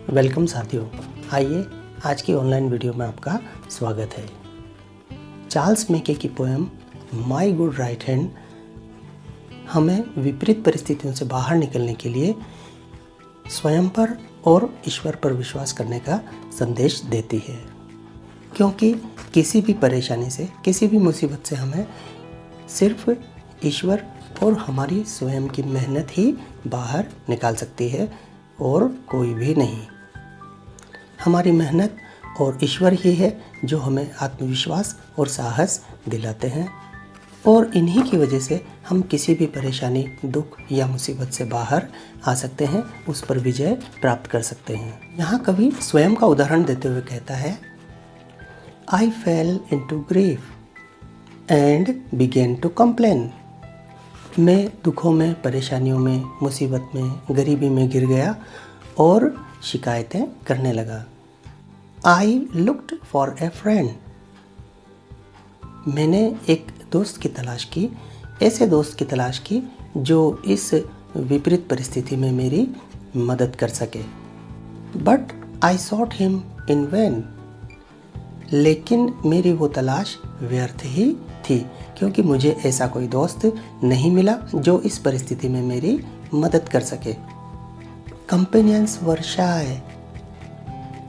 Welcome साथियों, आइए आज की ऑनलाइन वीडियो में आपका स्वागत है। चार्ल्स मेके की poem my good right hand हमें विपरीत परिस्थितियों से बाहर निकलने के लिए स्वयं पर और ईश्वर पर विश्वास करने का संदेश देती है, क्योंकि किसी भी परेशानी से, किसी भी मुसीबत से हमें सिर्फ ईश्वर और हमारी स्वयं की मेहनत ही बाहर निकाल सकती है और कोई भी नहीं। हमारी मेहनत और ईश्वर ही है जो हमें आत्मविश्वास और साहस दिलाते हैं, और इन्हीं की वजह से हम किसी भी परेशानी, दुख या मुसीबत से बाहर आ सकते हैं, उस पर विजय प्राप्त कर सकते हैं। यहाँ कवि स्वयं का उदाहरण देते हुए कहता है, I fell into grief and began to complain. मैं दुखों में, परेशानियों में, मुसीबत में, गरीबी में गिर गया और शिकायतें करने लगा। I looked for a friend. मैंने एक दोस्त की तलाश की, ऐसे दोस्त की तलाश की जो इस विपरीत परिस्थिति में मेरी मदद कर सके। But I sought him in vain. लेकिन मेरी वो तलाश व्यर्थ ही थी, क्योंकि मुझे ऐसा कोई दोस्त नहीं मिला जो इस परिस्थिति में मेरी मदद कर सके। Companions were shy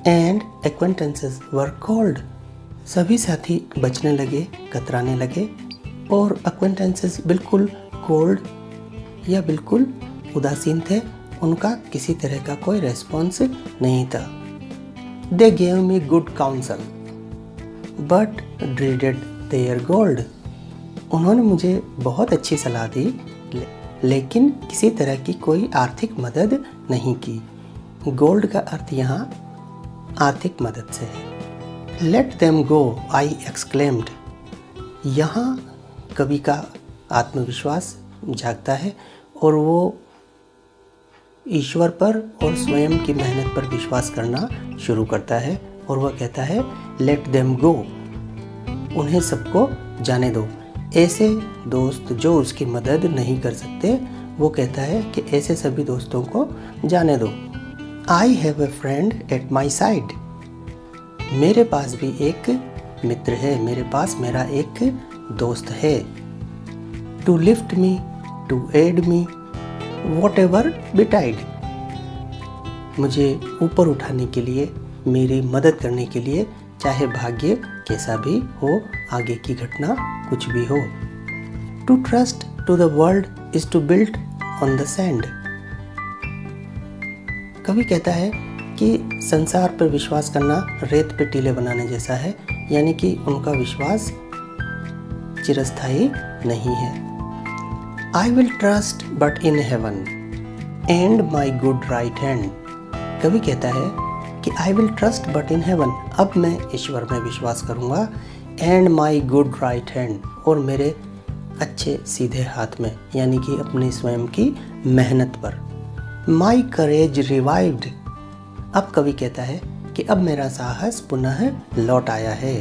and acquaintances were cold. सभी साथी बचने लगे, कतराने लगे, और एक्वेंटेंसेस बिल्कुल कोल्ड या बिल्कुल उदासीन थे। उनका किसी तरह का कोई रेस्पॉन्स नहीं था। They gave me good counsel but dreaded their gold. उन्होंने मुझे बहुत अच्छी सलाह दी, लेकिन किसी तरह की कोई आर्थिक मदद नहीं की। गोल्ड का अर्थ यहाँ आर्थिक मदद से है। लेट देम गो, आई एक्सक्लेम्ड। यहाँ कवि का आत्मविश्वास जागता है और वो ईश्वर पर और स्वयं की मेहनत पर विश्वास करना शुरू करता है, और वह कहता है लेट देम गो, उन्हें सबको जाने दो। ऐसे दोस्त जो उसकी मदद नहीं कर सकते, वो कहता है कि ऐसे सभी दोस्तों को जाने दो। I have a friend at my side. मेरे पास भी एक मित्र है, मेरे पास मेरा एक दोस्त है। To lift me, to aid me, whatever betide. मुझे ऊपर उठाने के लिए, मेरी मदद करने के लिए, चाहे भाग्य कैसा भी हो, आगे की घटना कुछ भी हो। To trust to the world is to build on the sand. कवि कहता है कि संसार पर विश्वास करना रेत पे टीले बनाने जैसा है, यानी कि उनका विश्वास चिरस्थायी नहीं है। I will trust but in heaven and my good right hand. कवि कहता है कि I will trust but in heaven, अब मैं ईश्वर में विश्वास करूँगा, and my good right hand, और मेरे अच्छे सीधे हाथ में, यानी कि अपनी स्वयं की मेहनत पर। माई करेज रिवाइव्ड। अब कवि कहता है कि अब मेरा साहस पुनः लौट आया है।